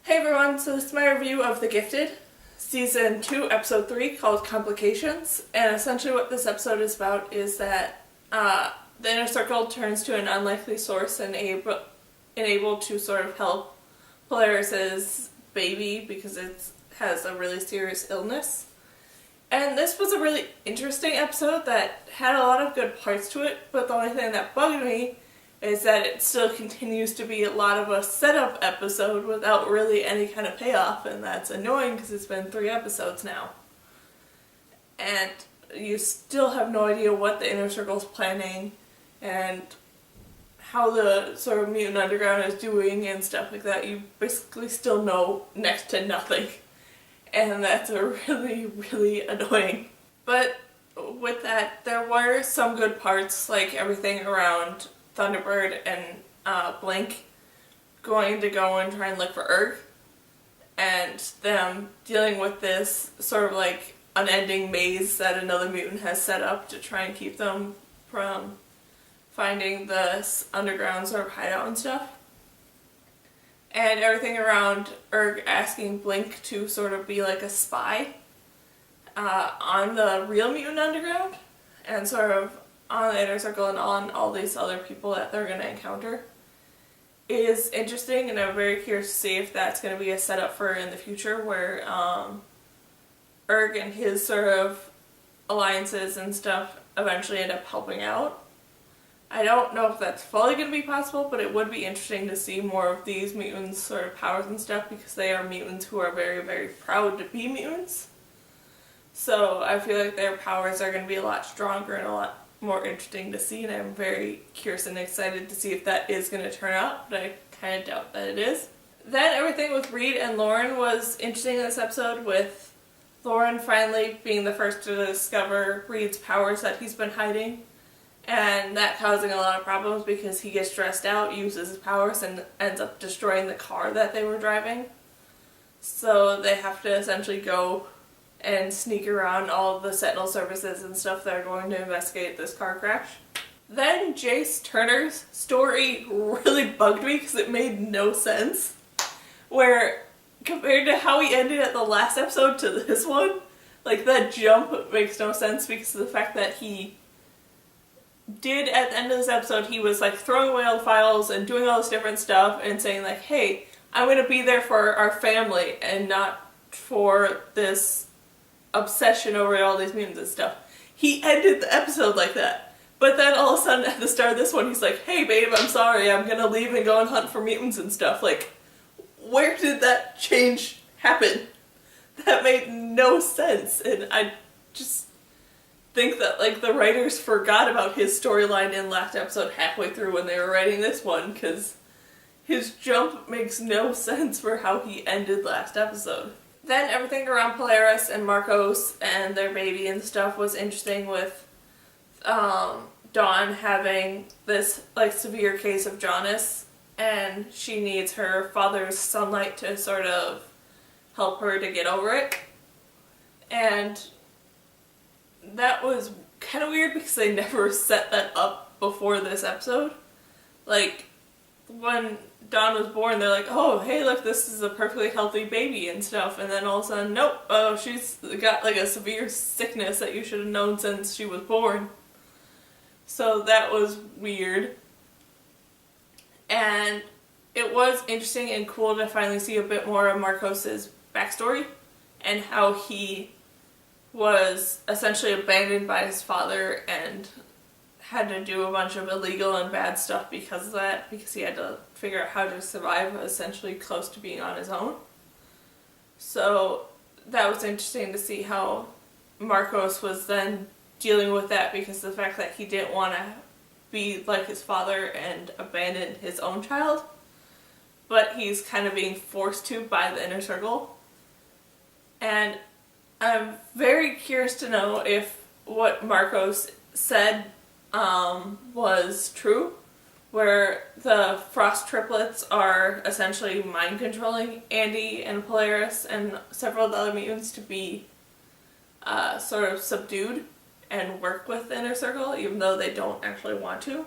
Hey everyone, so this is my review of The Gifted, Season 2, Episode 3, called Complications. And essentially what this episode is about is that the Inner Circle turns to an unlikely source and able to sort of help Polaris's baby because it has a really serious illness. And this was a really interesting episode that had a lot of good parts to it, but the only thing that bugged me is that it still continues to be a lot of a setup episode without really any kind of payoff, and that's annoying because it's been 3 episodes now. And you still have no idea what the Inner Circle's planning and how the sort of Mutant Underground is doing and stuff like that. You basically still know next to nothing. And that's really, really annoying. But with that, there were some good parts, like everything around Thunderbird and Blink going to go and try and look for Urg, and them dealing with this sort of like unending maze that another mutant has set up to try and keep them from finding this underground sort of hideout and stuff. And everything around Urg asking Blink to sort of be like a spy on the real Mutant Underground and sort of on the Inner Circle and on all these other people that they're going to encounter is interesting, and I'm very curious to see if that's going to be a setup for in the future where Urg and his sort of alliances and stuff eventually end up helping out. I don't know if that's fully going to be possible, but it would be interesting to see more of these mutants' sort of powers and stuff because they are mutants who are very, very proud to be mutants. So I feel like their powers are going to be a lot stronger and a lot more interesting to see, and I'm very curious and excited to see if that is going to turn out, but I kind of doubt that it is. Then everything with Reed and Lauren was interesting in this episode, with Lauren finally being the first to discover Reed's powers that he's been hiding, and that causing a lot of problems because he gets stressed out, uses his powers, and ends up destroying the car that they were driving. So they have to essentially go and sneak around all of the Sentinel services and stuff that are going to investigate this car crash. Then Jace Turner's story really bugged me because it made no sense. Where, compared to how he ended at the last episode to this one, like that jump makes no sense because of the fact that he did, at the end of this episode, he was like throwing away all the files and doing all this different stuff and saying like, hey, I'm going to be there for our family and not for this obsession over all these mutants and stuff. He ended the episode like that. But then all of a sudden at the start of this one he's like, hey babe, I'm sorry, I'm gonna leave and go and hunt for mutants and stuff. Like, where did that change happen? That made no sense, and I just think that like the writers forgot about his storyline in last episode halfway through when they were writing this one, because his jump makes no sense for how he ended last episode. Then everything around Polaris and Marcos and their baby and stuff was interesting, with Dawn having this like severe case of jaundice, and she needs her father's sunlight to sort of help her to get over it. And that was kind of weird because they never set that up before this episode. Like, when Dawn was born, they're like, oh, hey, look, this is a perfectly healthy baby and stuff. And then all of a sudden, nope, oh, she's got like a severe sickness that you should have known since she was born. So that was weird. And it was interesting and cool to finally see a bit more of Marcos's backstory and how he was essentially abandoned by his father and had to do a bunch of illegal and bad stuff because of that, because he had to figure out how to survive essentially close to being on his own. So that was interesting to see how Marcos was then dealing with that, because of the fact that he didn't want to be like his father and abandon his own child, but he's kind of being forced to by the Inner Circle. And I'm very curious to know if what Marcos said was true, where the Frost triplets are essentially mind controlling Andy and Polaris and several of the other mutants to be sort of subdued and work with the Inner Circle, even though they don't actually want to.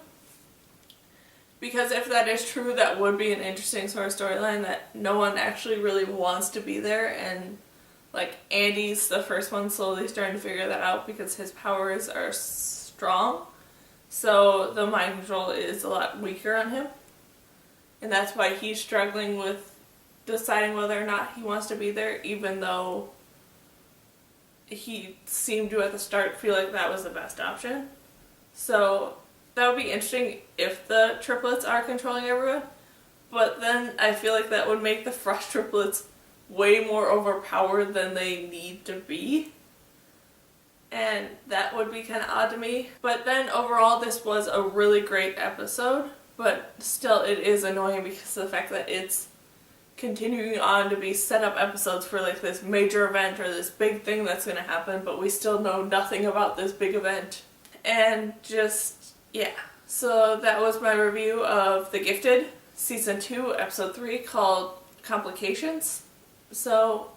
Because if that is true, that would be an interesting sort of storyline, that no one actually really wants to be there, and like Andy's the first one slowly starting to figure that out because his powers are strong. So the mind control is a lot weaker on him. And that's why he's struggling with deciding whether or not he wants to be there, even though he seemed to at the start feel like that was the best option. So that would be interesting if the triplets are controlling everyone. But then I feel like that would make the Frost triplets way more overpowered than they need to be. And that would be kind of odd to me. But then overall this was a really great episode. But still it is annoying because of the fact that it's continuing on to be set up episodes for like this major event or this big thing that's going to happen, but we still know nothing about this big event. And just, yeah. So that was my review of The Gifted, Season 2, Episode 3, called Complications. So